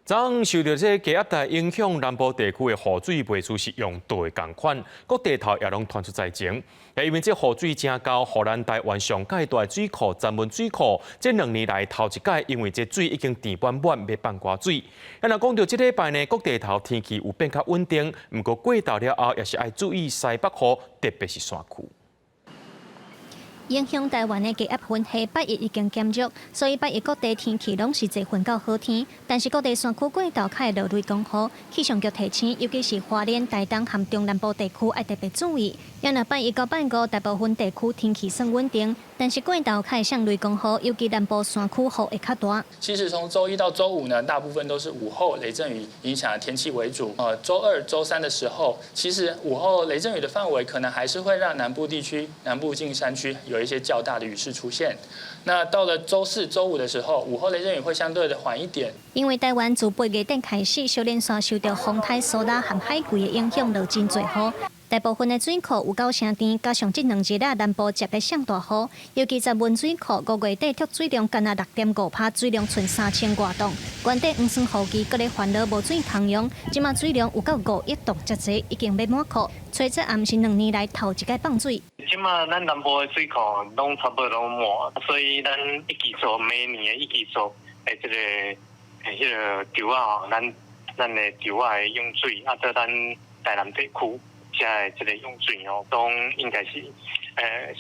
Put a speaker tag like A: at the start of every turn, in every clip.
A: 昨受到这低压带影响，南部地区的雨水未处是用倒的共款，各地头也拢传出灾情。也因为这雨水正高，河南台湾上界大水库闸门水库，这2年来头一届，因为这水已经填满满，要放瓜水。若讲到这礼拜呢，各地头天气有变较稳定，不过过到了后，也是要注意西北雨，特别是山区。
B: 影响台湾的低压云系8日已经减弱，所以8日各地天气拢是侪云到好天。但是各地山区过道开落雷公雨，气象局提醒，尤其是花莲、台东和中南部地区要特别注意。也若8日到8五，大部分地区天气算稳定，但是过道开像雷公雨，尤其南部山区雨会较大。
C: 其实从周1到周5呢，大部分都是午后雷阵雨影响的天气为主。周2、周3的时候，其实午后雷阵雨的范围可能还是会让南部地区、南部近山区有一些较大的雨势出现。那到了周4、周5的时候，午后雷阵雨会相对的缓一点。
B: 因为台湾自8月底开始，小连续受到风台、苏拉和海葵的影响，落真侪雨。大部分的水库有够成甜，加上这2日南部接得上大雨，尤其在文水库5月底蓄水量干那6.5%，水量存3000多吨。原底黄酸雨季，各咧烦恼无水通用，即马水量有到5亿吨才济，已经要满库。吹这暗是2年来头一届放水。
D: 即马咱南部的水库拢差不多拢满，所以咱一季做每年的一季做迄个球啊，咱的球啊的用水，啊，做咱台南地区。 遮的这个用水哦，都应该是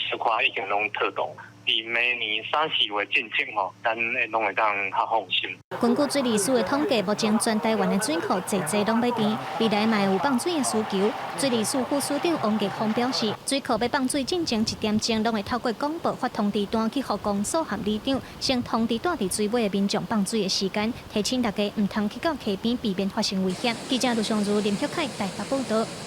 D: 小可已经拢特动，伫每年3、4月进前吼，咱拢会当较放心。
B: 根据水利署的统计，目前全台湾的水库侪拢要填，未来嘛有放水的需求。水利署副署长王杰峰表示，水库要放水进前1点钟，拢会透过广播发通知单去互公所和里长，先通知住伫水尾的民众放水的时间，提醒大家唔通去到溪边，避免发生危险。记者卢尚如、林旭凯台北报道。